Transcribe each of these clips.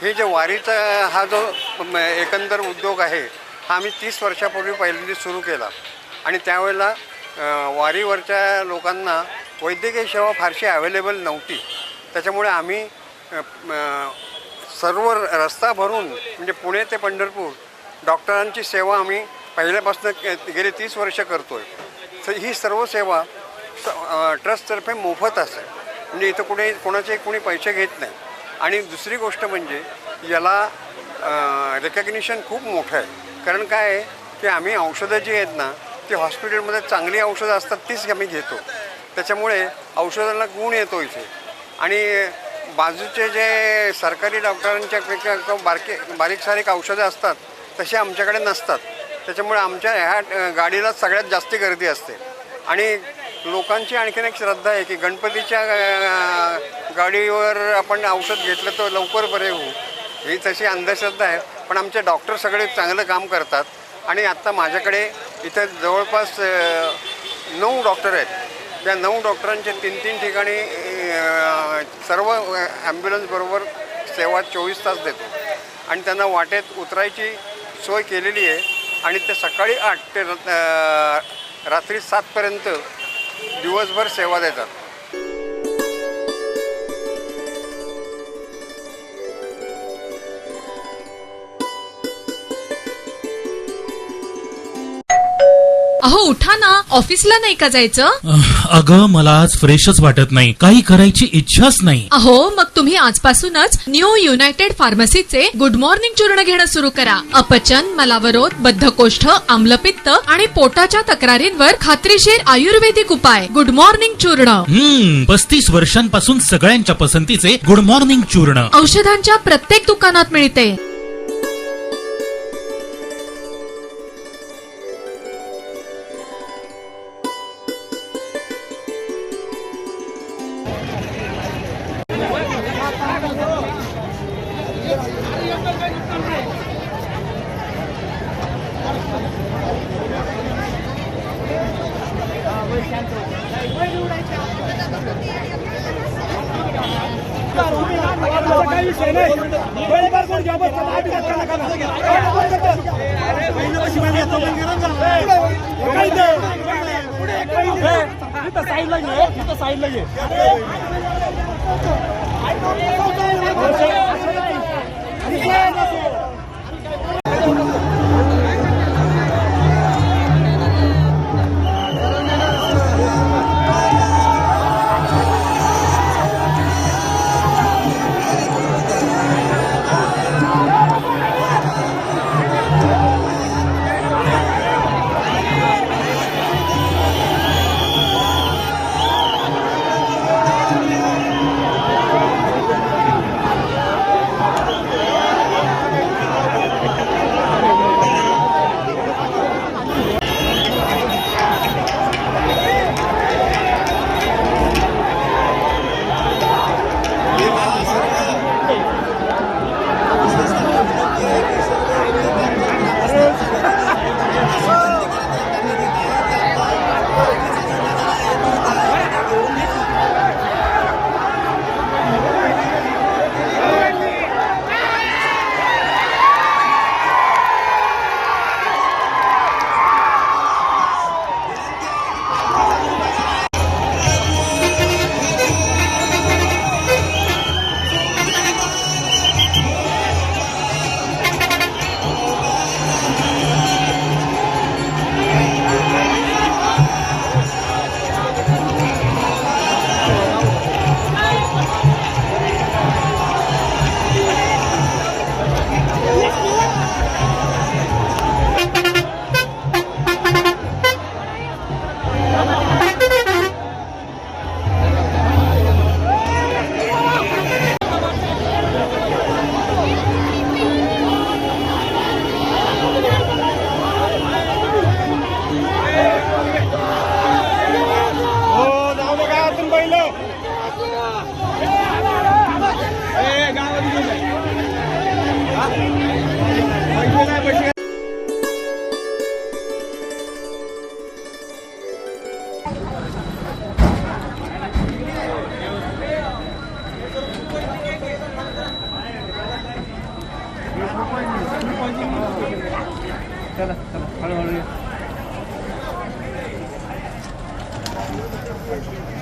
हे जे वारीचा हा जो एकंदर उद्योग आहे हा आम्ही 30 वर्षापूर्वी पहिल्यांदा सुरू केला आणि त्यावेळेला वारीवरच्या लोकांना वैद्यकीय सेवा फारशी अवेलेबल नव्हती. त्याच्यामुळे आम्ही सर्व रस्ता भरून म्हणजे पुणे ते पंढरपूर डॉक्टरांची सेवा आम्ही पहिल्यापासून गेले 30 वर्ष करतो आहे. तर ही सर्व सेवा ट्रस्टतर्फे मोफत असते, म्हणजे इथं कोणी पैसे घेत नाही. आणि दुसरी गोष्ट म्हणजे याला रेकग्निशन खूप मोठं आहे. कारण काय आहे की आम्ही औषधं जी आहेत ना ती हॉस्पिटलमध्ये चांगली औषधं असतात तीच आम्ही घेतो. त्याच्यामुळे औषधांना गुण येतो इथे. आणि बाजूचे जे सरकारी डॉक्टरांच्यापेक्षा बारीक सारीक औषधं असतात तसे आमच्याकडे नसतात. त्याच्यामुळे आमच्या ह्या गाडीला सगळ्यात जास्त गर्दी असते. आणि लोकांची आणखीन एक श्रद्धा आहे की गणपतीच्या गाडीवर आपण औषध घेतलं तर लवकर बरे होऊ, ही तशी अंधश्रद्धा आहे. पण आमचे डॉक्टर सगळे चांगलं काम करतात. आणि आत्ता माझ्याकडे इथं जवळपास 9 डॉक्टर आहेत. त्या 9 डॉक्टरांचे 3 ठिकाणी सर्व ॲम्ब्युलन्सबरोबर सेवा 24 तास देतो. आणि त्यांना वाटेत उतरायची सोय केलेली आहे. आणि ते सकाळी 8 ते रात्री 7पर्यंत दिवसभर सेवा देतात. अहो उठा ना, ऑफिसला नाही का जायचं? अगं मला आज फ्रेशच वाटत नाही, काही करायची इच्छाच नाही. अहो मग तुम्ही आजपासूनच न्यू युनायटेड फार्मसीचे गुड मॉर्निंग चूर्ण घेणं सुरू करा. अपचन, मलावरोध, बद्धकोष्ठ, आम्लपित्त आणि पोटाच्या तक्रारींवर खात्रीशीर आयुर्वेदिक उपाय. गुड मॉर्निंग चूर्ण. 35 वर्षांपासून सगळ्यांच्या पसंतीचे गुड मॉर्निंग चूर्ण औषधांच्या प्रत्येक दुकानात मिळते.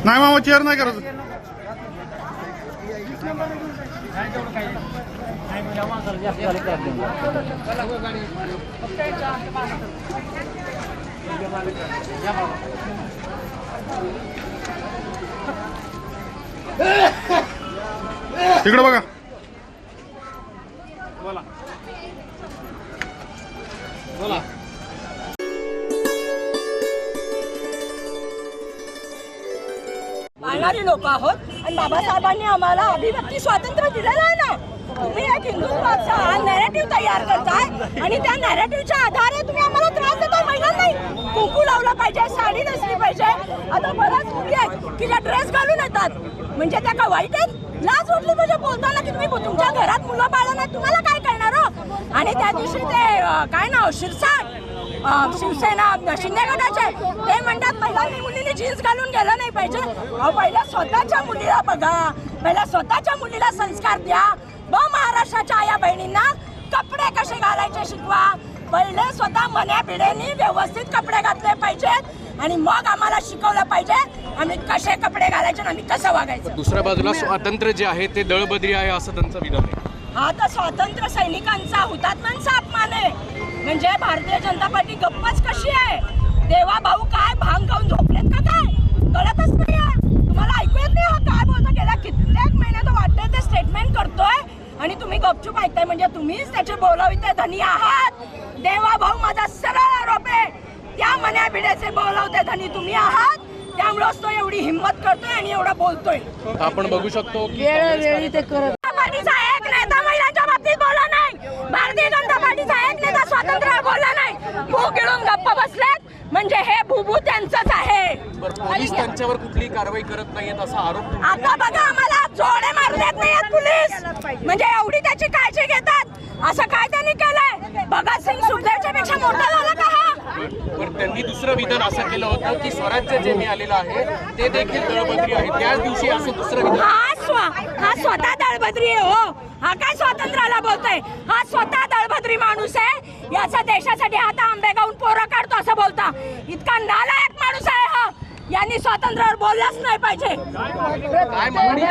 नाही मामा चेअर नाही करत. तिकडे बघा. मानणारी लोक आहोत आणि बाबासाहेबांनी आम्हाला अभिव्यक्ती स्वातंत्र्य दिलेलं आहे ना. तुम्ही एक हिंदुत्वाचा नॅरेटिव्ह तयार करताय आणि त्या नॅरेटिव्हच्या आधारे तुम्ही आम्हाला त्रास देताय. महिलांनाही कुंकू लावलं पाहिजे, साडी नेसली पाहिजे. आता बऱ्याच मुली आहेत की ज्या ड्रेस घालून येतात, म्हणजे त्या का वाईट आहेत? लाज वाटली पाहिजे बोलताना की तुम्ही तुमच्या घरात मुलं बाळं नाही, तुम्हाला काय करणार हो? आणि त्या दिवशी ते काय नाव शिरसाट शिवसेना शिंदे गटाचे ते म्हणतात महिलांनी मुलींनी जीन्स घालून गेलं नाही पाहिजे. अहो पहिल्या स्वतःच्या मुलीला बघा, पहिल्या स्वतःच्या मुलीला संस्कार द्या. महाराष्ट्राच्या आया बहिणींना कपडे कसे घालायचे शिकवा. पहिले स्वतः मन्या पिढ्यांनी व्यवस्थित कपडे घातले पाहिजेत आणि मग आम्हाला शिकवलं पाहिजे आम्ही कसे कपडे घालायचे आणि आम्ही कसं वागायचं. दुसऱ्या बाजूला स्वातंत्र्य जे आहे ते दळबद्री आहे असं त्यांचं विधान आहे. हा तर स्वातंत्र्य सैनिकांचा हुतात्म्यांचा अपमान आहे. म्हणजे भारतीय जनता पार्टी गप्पच कशी आहे? देवा भाऊ काय भांग खाऊन झोपलेत का काय? कळतच नाही आहे तुम्हाला. ऐकू येत नाही हा काय बोलतो? गेल्या कित्येक महिन्यात वाटतंय ते स्टेटमेंट करतोय आणि तुम्ही गपचूप ऐकताय. म्हणजे तुम्हीच त्याचे बोलाविते धनी आहात. देवा भाऊ माझा सरळ आरोप आहे. त्या मन्या भिड्याचे बोलवते धनी तुम्ही आहात. त्यामुळेच तो एवढी हिंमत करतोय आणि एवढं बोलतोय. आपण बघू शकतो की पार्टीचा एक नेता महिलांच्या बाबतीत बोलला नाही. भारतीय जनता पार्टीचा एक नेता स्वातंत्र्यावर बोलला नाही. भू गिळून गप्प बसलेत. म्हणजे हे भूभू त्यांचंच आहे. पोलीस त्यांच्यावर कुठलीही कारवाई करत नाहीयेत असा आरोप. आता बघा आम्हाला जोडे मारू देत नाहीयेत पोलीस. म्हणजे एवढी त्याची काळजी घेतात. असं काय त्यांनी केलंय? भगतसिंग सुखदेवच्या पेक्षा मोठा झाला का हा? पण त्यांनी दुसरं विधान असं केलं होतं की स्वराज्य जे मिळालेलं आहे ते देखील दळबद्री आहे. त्याच दिवशी असं दुसरं विधान. हा स्वतः दळभद्री आहे हो. हा काय स्वातंत्र्याला बोलतोय? हा स्वतः दळभद्री माणूस आहे. याचा देशासाठी आता आंबे गाऊन पोरं काढतो असं बोलता. इतका नालायक माणूस आहे हा. यांनी स्वातंत्र्यावर बोललाच नाही पाहिजे. काय मागणी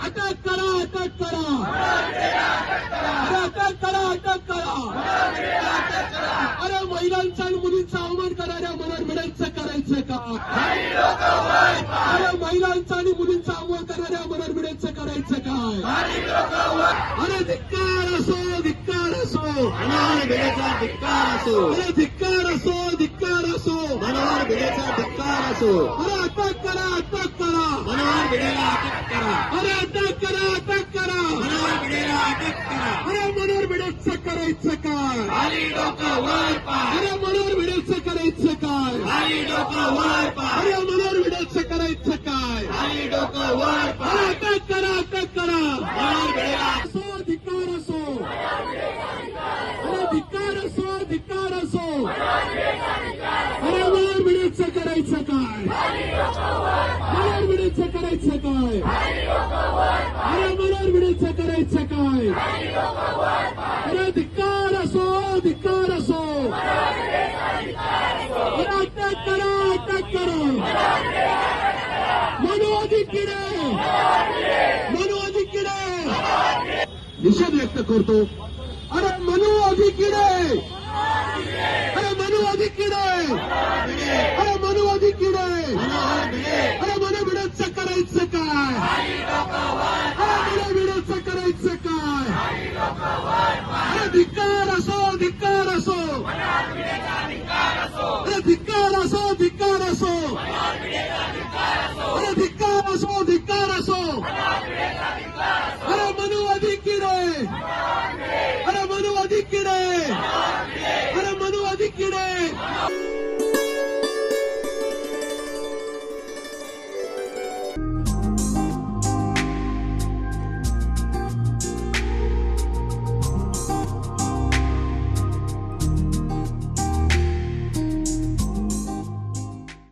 अटक करा, अटक करा, अटक करा, अटक करा. अरे महिलांचा आणि मुलींचा अवमान करणाऱ्या मनोरमिडांचं करायचं का? अरे महिलांचा आणि मुलींचा अवमान करणाऱ्या मनोरमिडांचं करायचं काय? अरे धिक्कार असो, धिक्कार असो, मनोरमिडाचा धिक्कार असो. अरे धिक्कार असो, धिक्कार असो, मनोरमिडाचा धिक्कार असो. अरे अटक करा, अटक करा, मनोरमिडाला अटक करा. अरे अटक करा, अटक करा, मनोरमिडाला अटक करा. अरे मनोरमिडाचं करायचं काय? खाली डोकं वर पाय. अरे मनोरमिडाचं करायचं काय? खाली डोकं वर पाय. अरे मनोरमिडाचं करायचं काय? खाली डोकं वर पाय. अरे अटक करा, अटक करा, मनोरमिडाला असो, धिक्कार असो. अरे धिक्कार असो, धिक्कार असो. अरे मनोरमिडाचं करायचं काय? मनोरमिडाचं करायचं काय? अरे मनोरमिडाचं करायचं काय? अरे धिक्कार असो, धिक्कार असो. अरे अटक करा, अटक करा. मनोवादी किडे, मनोवादी किडे निषेध व्यक्त करतो. अरे मनोवादी किडे, अरे मनोवादी किडे, अरे मनोवादी किडे. अरे मनोभिडाचं करायचं काय? अरे मनोभिडाचं करायचं काय? अरे धिक्कार असो, धिक्कार असो. अरे धिक्कार असो, धिक्कार असो. अरे धिक्कार असो, धिक्कार असो. अरे मनोवादी किडे, अरे मनोवादी किडे, अरे मनोवादी किडे.